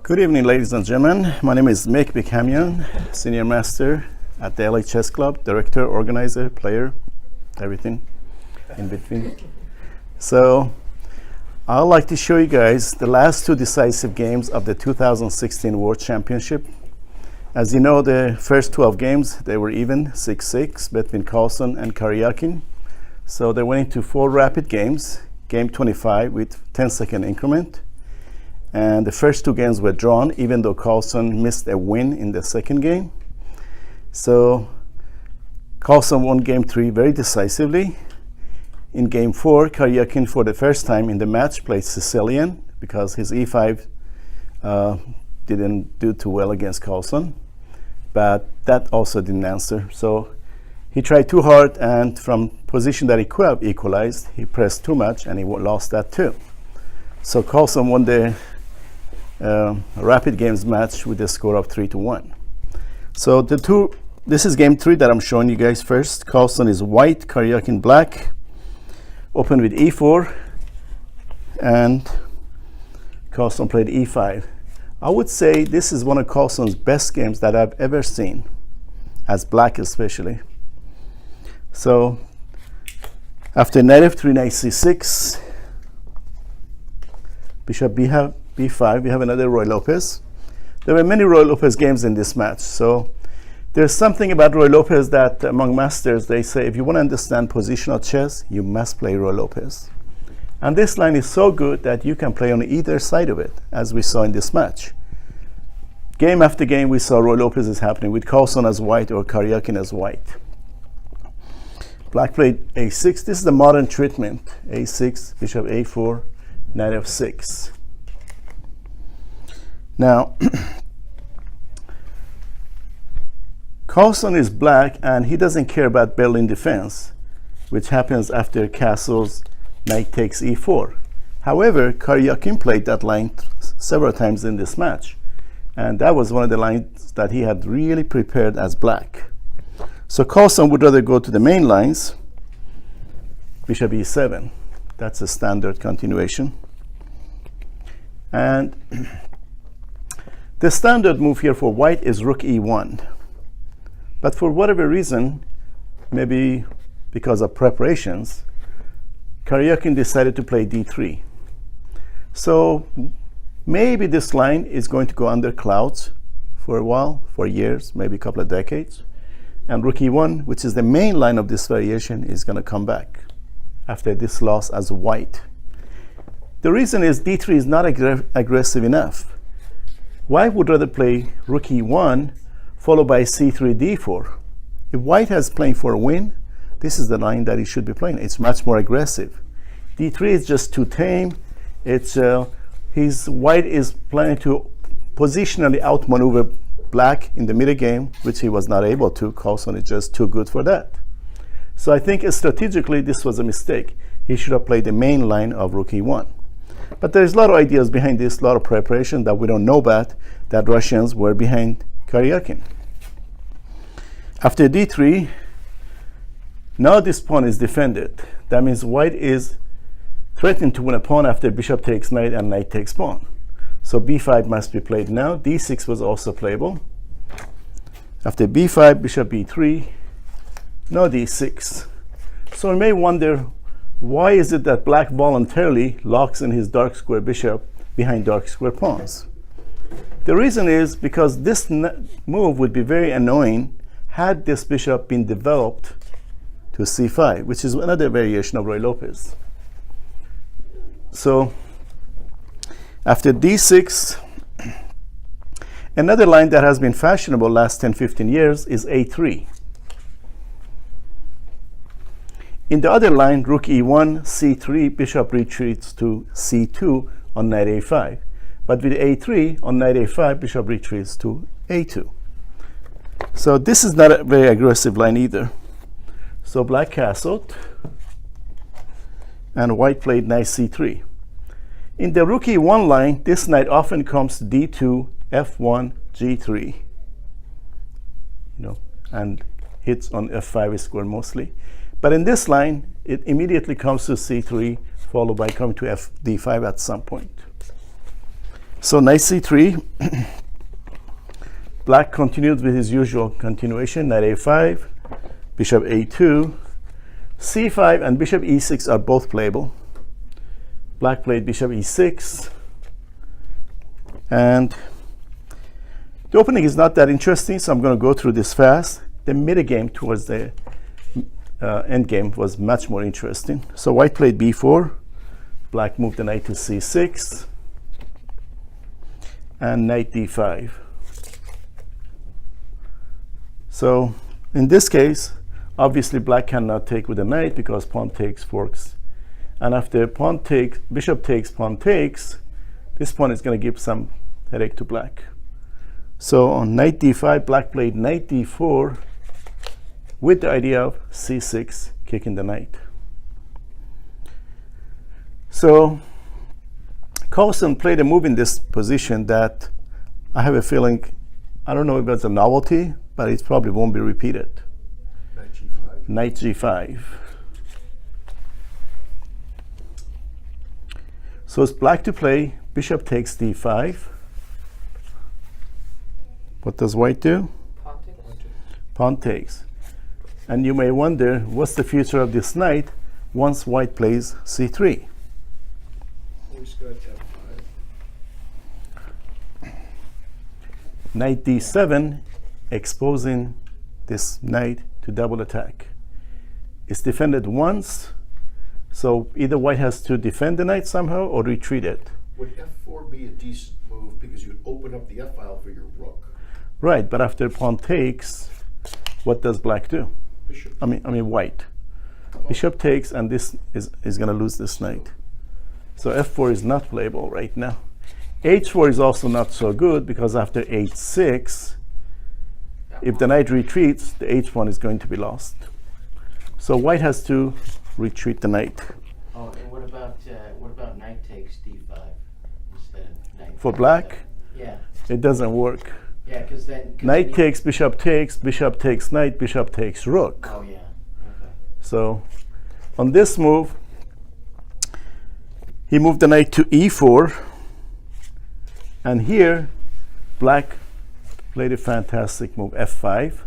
Good evening, ladies and gentlemen. My name is Mick Bikhamian, Senior Master at the LA Chess Club, Director, Organizer, Player, everything in between. So I'd like to show you guys the last two decisive games of the 2016 World Championship. As you know, the first 12 games, they were even, 6-6, between Carlsen and Karyakin. So they went into 4 rapid games, game 25 with 10-second increment. And the first 2 games were drawn, even though Carlsen missed a win in the second game. So Carlsen won game 3 very decisively. In game 4, Karyakin, for the first time in the match, played Sicilian because his e5 didn't do too well against Carlsen. But that also didn't answer. So he tried too hard, and from position that he could have equalized, he pressed too much, and he lost that too. So Carlsen won the rapid games match with a score of 3-1. So this is game 3 that I'm showing you guys first. Carlsen is white, Karyakin black. Opened with e4, and Carlsen played e5. I would say this is one of Carlsen's best games that I've ever seen, as black especially. So after knight f3, knight c6, bishop b5, we have another Roy Lopez. There were many Roy Lopez games in this match. So there's something about Roy Lopez that among masters, they say if you want to understand positional chess, you must play Roy Lopez. And this line is so good that you can play on either side of it, as we saw in this match. Game after game, we saw Roy Lopez is happening with Carlsen as white or Karyakin as white. Black played a6. This is the modern treatment. a6, bishop a4, knight f6. Now, Carlsen is black, and he doesn't care about Berlin defense, which happens after castles, knight takes e4. However, Karyakin played that line several times in this match, and that was one of the lines that he had really prepared as black. So Carlsen would rather go to the main lines, bishop e7. That's a standard continuation. And the standard move here for white is rook e1. But for whatever reason, maybe because of preparations, Karyakin decided to play d3. So maybe this line is going to go under clouds for a while, for years, maybe a couple of decades. And rook e1, which is the main line of this variation, is going to come back after this loss as white. The reason is d3 is not aggressive enough. White would rather play rook e1 followed by c3, d4. If white has playing for a win, this is the line that he should be playing. It's much more aggressive. d3 is just too tame. It's white is planning to positionally outmaneuver black in the middle game, which he was not able to. Carlsen is just too good for that. So I think strategically this was a mistake. He should have played the main line of rook e1. But there's a lot of ideas behind this, a lot of preparation that we don't know about, that Russians were behind Karyakin. After d3, now this pawn is defended. That means white is threatening to win a pawn after bishop takes knight and knight takes pawn. So b5 must be played now. d6 was also playable. After b5, bishop b3, now d6. So we may wonder, why is it that black voluntarily locks in his dark square bishop behind dark square pawns? The reason is because this move would be very annoying had this bishop been developed to c5, which is another variation of Roy Lopez. So after d6, another line that has been fashionable last 10-15 years is a3. In the other line, rook e1, c3, bishop retreats to c2 on knight a5. But with a3 on knight a5, bishop retreats to a2. So this is not a very aggressive line either. So black castled, and white played knight c3. In the rook e1 line, this knight often comes d2, f1, g3, and hits on f5 square mostly. But in this line, it immediately comes to c3, followed by coming to d5 at some point. So knight c3. Black continued with his usual continuation, knight a5, bishop a2, c5, and bishop e6 are both playable. Black played bishop e6, and the opening is not that interesting, so I'm going to go through this fast. The middle game towards the end game was much more interesting. So white played b4, black moved the knight to c6, and knight d5. So in this case, obviously black cannot take with the knight because pawn takes forks. And after pawn takes, bishop takes, pawn takes, this pawn is going to give some headache to black. So on knight d5, black played knight d4 with the idea of c6, kicking the knight. So Carlsen played a move in this position that I have a feeling, I don't know if it's a novelty, but it probably won't be repeated. Knight g5. Knight g5. So it's black to play bishop takes d5. What does white do? Pawn takes. Pawn takes. And you may wonder, what's the future of this knight once white plays c3? Who's got f5? Knight d7, exposing this knight to double attack. It's defended once, so either white has to defend the knight somehow or retreat it. Would f4 be a decent move because you'd open up the f-file for your rook? Right, but after pawn takes, what does black do? Bishop. I mean white. Bishop takes, and this is going to lose this knight. So f4 is not playable right now. h4 is also not so good because after h6, if the knight retreats, the h1 is going to be lost. So white has to retreat the knight. Oh, and what about knight takes d5 instead of knight? For black, Yeah. it doesn't work. Yeah, because then Knight takes, bishop takes knight, bishop takes rook. Oh yeah. Okay. So on this move, he moved the knight to e4, and here black played a fantastic move, f5.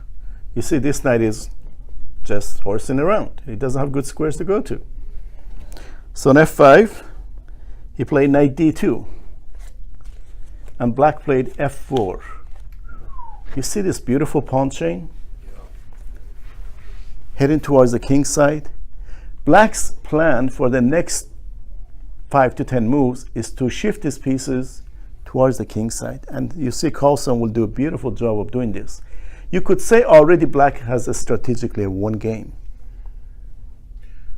You see, this knight is just horsing around. He doesn't have good squares to go to. So on f5, he played knight d2, and black played f4. You see this beautiful pawn chain heading towards the king side. Black's plan for the next 5 to 10 moves is to shift his pieces towards the king side, and you see Carlsen will do a beautiful job of doing this. You could say already black has a strategically won game,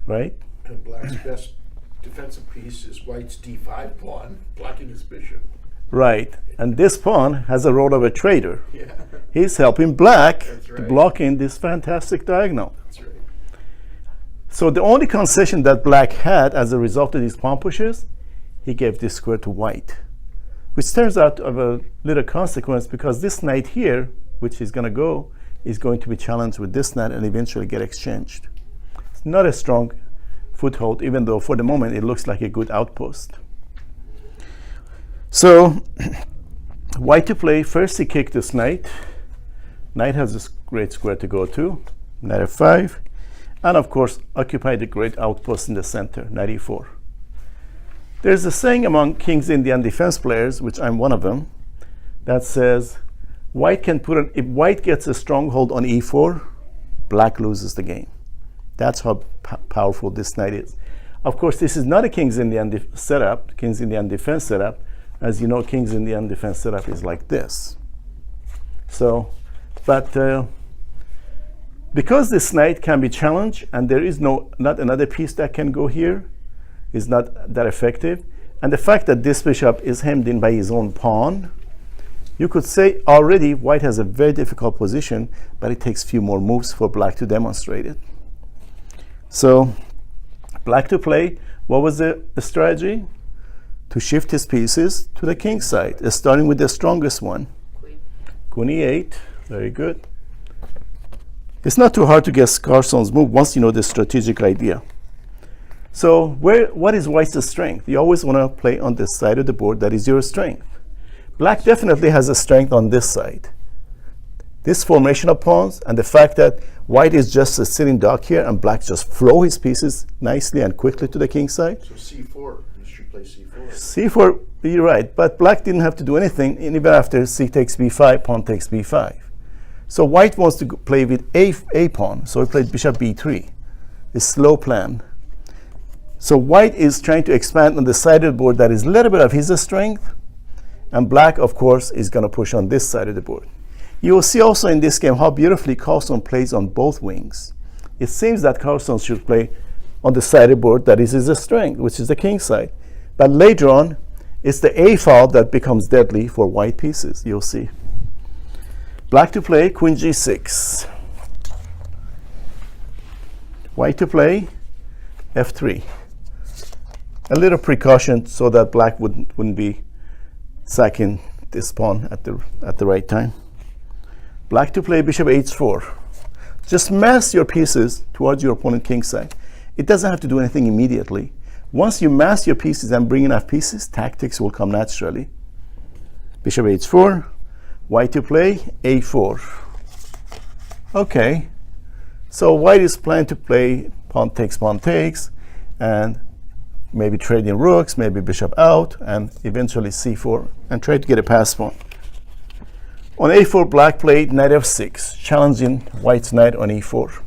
right? And black's best defensive piece is white's d5 pawn, blocking his bishop. Right, and this pawn has a role of a traitor. Yeah, He's helping black That's to right. block in this fantastic diagonal. that's right. So the only concession that black had as a result of these pawn pushes, he gave this square to white, which turns out to have a little consequence because this knight here, which is going to go, is going to be challenged with this knight and eventually get exchanged. It's not a strong foothold, even though for the moment it looks like a good outpost. So white to play, first he kicked this knight. Knight has this great square to go to, knight f5, and of course occupied a great outpost in the center, knight e4. There's a saying among King's Indian defense players, which I'm one of them, that says white can if white gets a stronghold on e4, black loses the game. That's how powerful this knight is. Of course, this is not a King's Indian setup, King's Indian defense setup. As you know, King's Indian defense setup is like this. So, but because this knight can be challenged and there is not another piece that can go here, is not that effective, and the fact that this bishop is hemmed in by his own pawn, you could say already white has a very difficult position, but it takes few more moves for black to demonstrate it. So black to play, what was the strategy? To shift his pieces to the king side, starting with the strongest one. Queen e8, very good. It's not too hard to guess Carlsen's move once you know the strategic idea. So what is white's strength? You always want to play on the side of the board that is your strength. Black definitely has a strength on this side. This formation of pawns and the fact that white is just a sitting duck here and black just flow his pieces nicely and quickly to the king side. So c4, you should play c4. c4, you're right, but black didn't have to do anything even after c takes b5, pawn takes b5. So white wants to play with a pawn, so he played bishop b3. A slow plan. So white is trying to expand on the side of the board that is a little bit of his strength, and black, of course, is going to push on this side of the board. You will see also in this game how beautifully Carlsen plays on both wings. It seems that Carlsen should play on the side of the board that is his strength, which is the king side. But later on, it's the a file that becomes deadly for white pieces, you'll see. Black to play queen g6. White to play f3. A little precaution so that black wouldn't be sacking this pawn at the right time. Black to play bishop h4. Just mass your pieces towards your opponent king side. It doesn't have to do anything immediately. Once you mass your pieces and bring enough pieces, tactics will come naturally. Bishop h4. White to play a4. Okay. So white is planning to play pawn takes, and maybe trading rooks, maybe bishop out, and eventually c4, and try to get a pass pawn. On a4, black played knight f6, challenging white's knight on e4.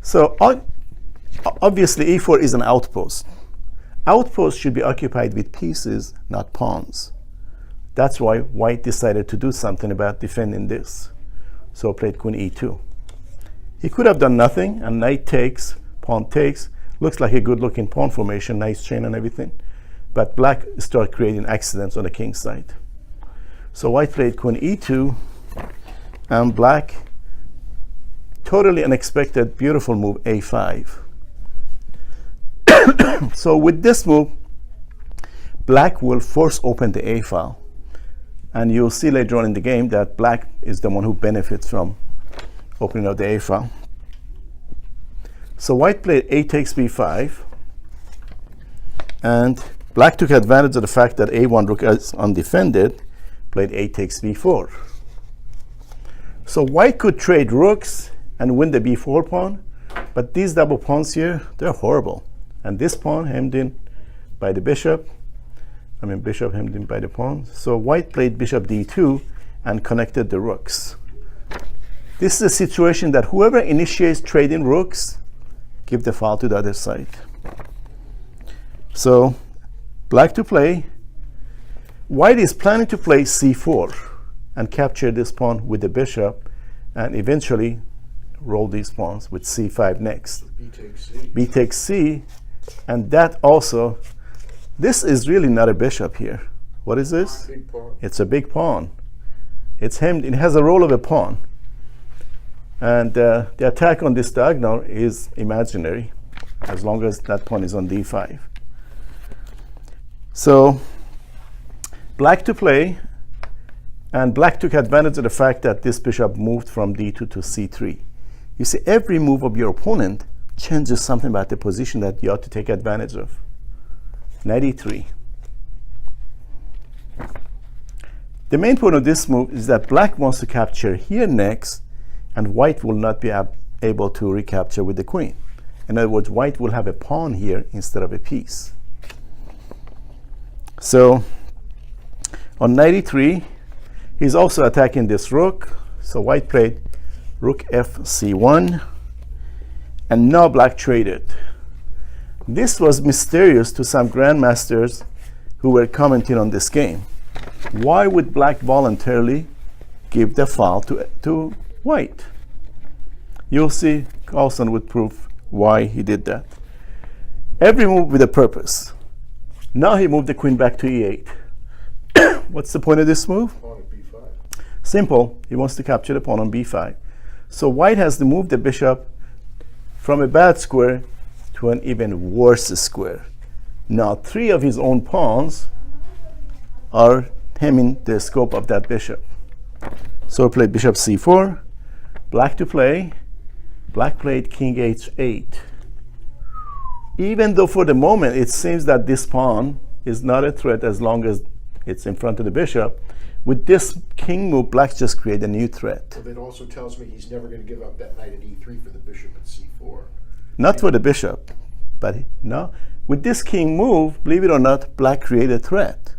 So obviously e4 is an outpost. Outposts should be occupied with pieces, not pawns. That's why white decided to do something about defending this. So played queen e2. He could have done nothing, and knight takes, pawn takes. Looks like a good-looking pawn formation, nice chain and everything. But black started creating accidents on the king side. So white played queen e2, and black, totally unexpected, beautiful move, a5. So with this move, black will force open the a file. And you'll see later on in the game that black is the one who benefits from opening up the a file. So white played a takes b5, and black took advantage of the fact that a1 rook is undefended, played a takes b4. So white could trade rooks and win the b4 pawn, but these double pawns here, they're horrible. And this pawn hemmed in by the bishop. Bishop hemmed in by the pawn. So white played bishop d2 and connected the rooks. This is a situation that whoever initiates trading rooks, give the file to the other side. So black to play. White is planning to play c4 and capture this pawn with the bishop, and eventually roll these pawns with c5 next. B takes c. B takes c, and that also, this is really not a bishop here. What is this? Big pawn. It's a big pawn. It's hemmed, it has a role of a pawn. And the attack on this diagonal is imaginary, as long as that pawn is on d5. So black to play, and black took advantage of the fact that this bishop moved from d2 to c3. You see, every move of your opponent changes something about the position that you ought to take advantage of. Knight e3. The main point of this move is that black wants to capture here next, and white will not be able to recapture with the queen. In other words, white will have a pawn here instead of a piece. So on knight e3, he's also attacking this rook. So white played rook f c1, and now black traded. This was mysterious to some grandmasters who were commenting on this game. Why would black voluntarily give the file to white? You'll see Carlsen would prove why he did that. Every move with a purpose. Now he moved the queen back to e8. What's the point of this move? Pawn at b5. Simple. He wants to capture the pawn on b5. So white has to move the bishop from a bad square to an even worse square. Now 3 of his own pawns are hemming the scope of that bishop. So played bishop c4, black to play. Black played king h8. Even though for the moment it seems that this pawn is not a threat as long as it's in front of the bishop. With this king move, black just create a new threat. Well, that also tells me he's never going to give up that knight at e3 for the bishop at c4. Not for the bishop, but no. With this king move, believe it or not, black create a threat.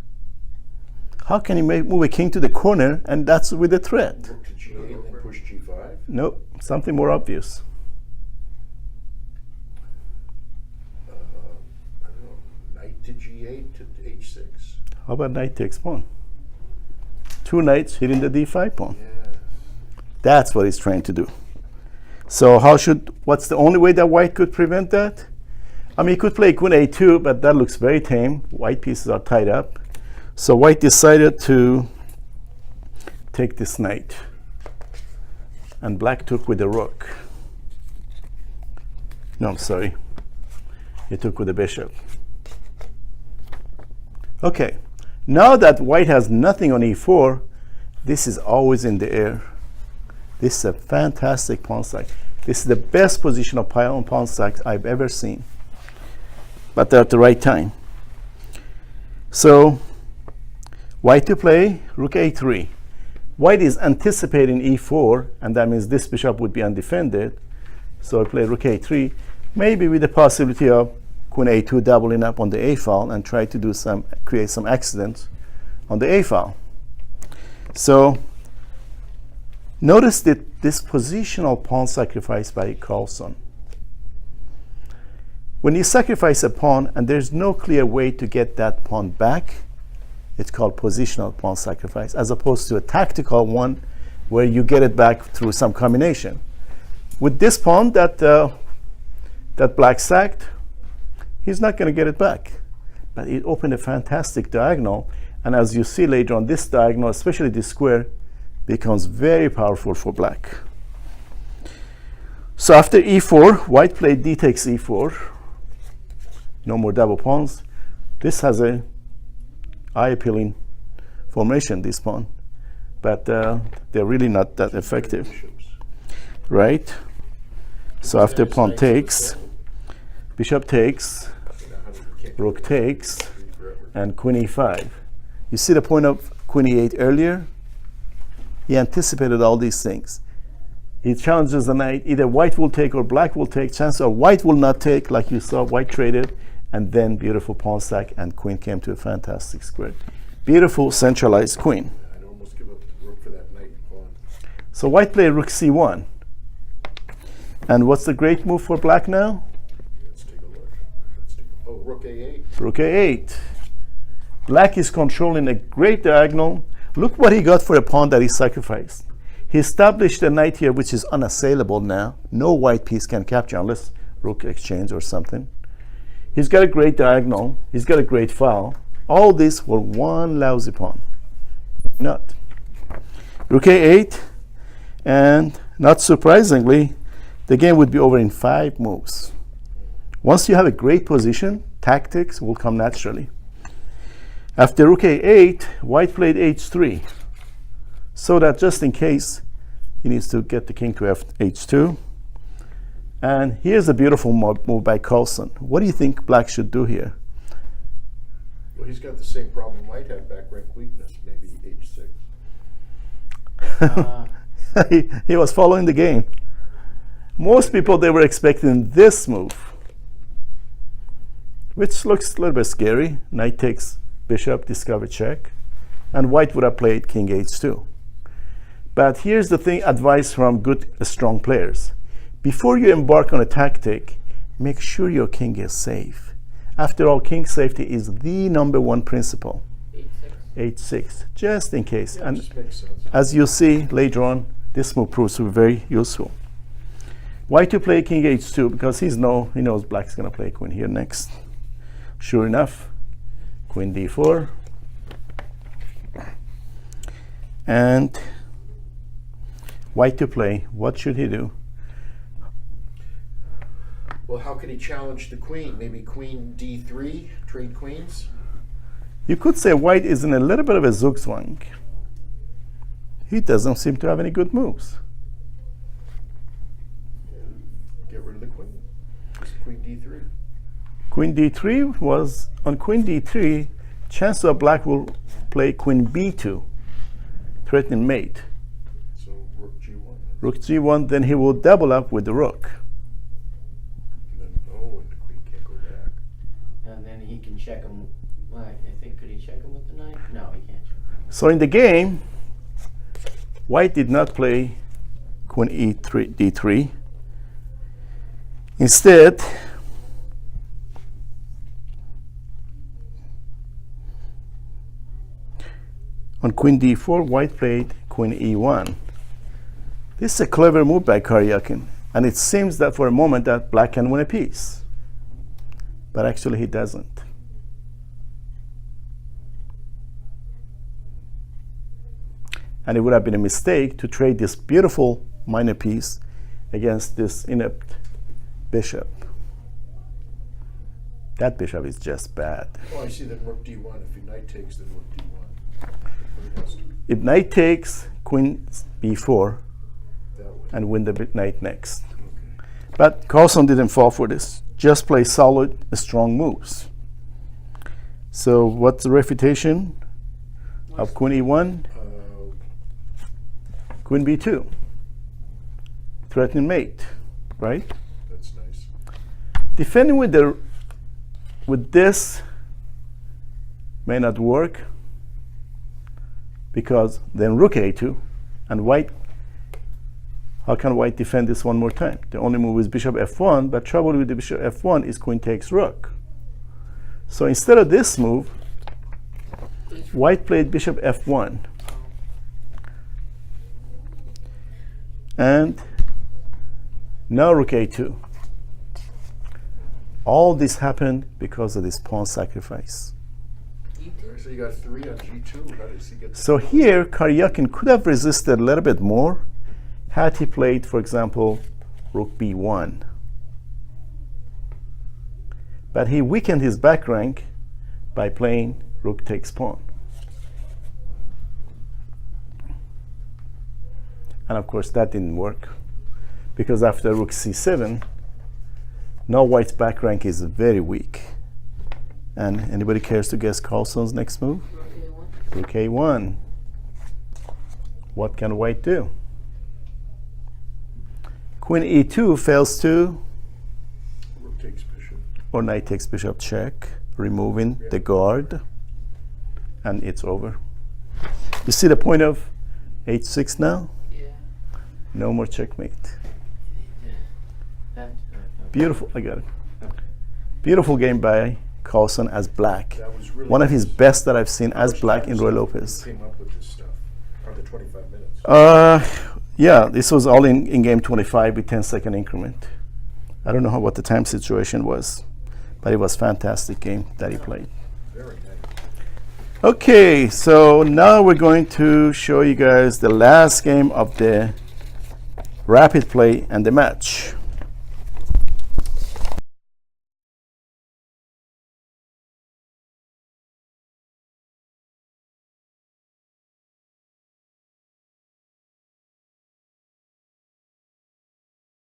How can you move a king to the corner and that's with a threat? Rook to g8 and then push g5. Nope, something more obvious. I don't know, knight to g8 to h6. How about knight takes pawn? Two knights hitting the d5 pawn. Yeah. That's what he's trying to do. So what's the only way that white could prevent that? I mean, he could play queen a2, but that looks very tame. White pieces are tied up. So white decided to take this knight. And black took with the rook. No, I'm sorry. He took with the bishop. Okay. Now that white has nothing on e4, this is always in the air. This is a fantastic pawn sack. This is the best position of pawn sacks I've ever seen. But they're at the right time. So white to play rook a3. White is anticipating e4, and that means this bishop would be undefended. So I play rook a3, maybe with the possibility of queen a2 doubling up on the a file and try to create some accidents on the a file. So notice that this positional pawn sacrifice by Carlsen. When you sacrifice a pawn and there's no clear way to get that pawn back, it's called positional pawn sacrifice, as opposed to a tactical one where you get it back through some combination. With this pawn that black sacked, he's not going to get it back. But it opened a fantastic diagonal, and as you see later on, this diagonal, especially this square, becomes very powerful for black. So after e4, white played d takes e4. No more double pawns. This has a eye-appealing formation, this pawn, but they're really not that effective, right? So after pawn takes, bishop takes, rook takes, and queen e5. You see the point of queen e8 earlier? He anticipated all these things. He challenges the knight. Either white will take or black will take. Chances are white will not take, like you saw, white traded, and then beautiful pawn sack, and queen came to a fantastic square. Beautiful centralized queen. I'd almost give up the rook for that knight and pawn. So white played rook c1. And what's the great move for black now? Let's take a look. Oh, rook a8. Rook a8. Black is controlling a great diagonal. Look what he got for a pawn that he sacrificed. He established a knight here which is unassailable now. No white piece can capture unless rook exchange or something. He's got a great diagonal. He's got a great file. All this for one lousy pawn. Not. Rook a8, and not surprisingly, the game would be over in 5 moves. Once you have a great position, tactics will come naturally. After rook a8, white played h3, so that just in case he needs to get the king to h2. And here's a beautiful move by Carlsen. What do you think black should do here? Well, he's got the same problem white had, back rank weakness, maybe h6. He was following the game. Most people, they were expecting this move, which looks a little bit scary. Knight takes bishop, discover check, and white would have played king h2. But here's the thing, advice from good, strong players. Before you embark on a tactic, make sure your king is safe. After all, king safety is the #1 principle. h6, just in case. Yeah, and just makes sense. as you see later on, this move proves to be very useful. White to play king h2 because he knows black's going to play queen here next. Sure enough, queen d4. And white to play. What should he do? Well, how can he challenge the queen? Maybe queen d3, trade queens? You could say white is in a little bit of a zugzwang. He doesn't seem to have any good moves. Get rid of the queen. It's queen d3. Queen d3 was, on queen d3, chances are black will play queen b2, threatening mate. So rook g1. Rook g1, then he will double up with the rook. And then, oh, and the queen can't go back. And then he can check him. Well, I think, could he check him with the knight? No, he can't check him. So in the game, white did not play queen e3, d3. Instead, on queen d4, white played queen e1. This is a clever move by Karyakin, and it seems that for a moment that black can win a piece. But actually he doesn't. And it would have been a mistake to trade this beautiful minor piece against this inept bishop. That bishop is just bad. Oh, I see. Then rook d1. If he knight takes, then rook d1. It has to be If knight takes, queen b4, that way. and win the knight next. Okay. But Carlsen didn't fall for this. Just play solid, strong moves. So what's the refutation of queen e1? Queen b2. Threatening mate, right? That's nice. Defending with this may not work, because then rook a2, and white, how can white defend this one more time? The only move is bishop f1, but trouble with the bishop f1 is queen takes rook. So instead of this move, white played bishop f1. And now rook a2. All this happened because of this pawn sacrifice. So you got 3 on g2. How does he get? So here, Karyakin could have resisted a little bit more had he played, for example, rook b1. But he weakened his back rank by playing rook takes pawn. And of course that didn't work, because after rook c7, now white's back rank is very weak. And anybody cares to guess Carlsen's next move? Rook a1. What can white do? Queen e2 fails to, Rook takes bishop. or knight takes bishop check, removing the guard, and it's over. You see the point of h6 now? Yeah. No more checkmate. That, Beautiful, I got it. okay. Beautiful game by Carlsen as black. That was really One of his nice. best that I've seen How as much black time in was Roy that Lopez. when you came up with this stuff? Or the 25 minutes? Yeah, this was all in game 25 with 10-second increment. I don't know what the time situation was, but it was a fantastic game that he played. Very nice. Okay, so now we're going to show you guys the last game of the rapid play and the match.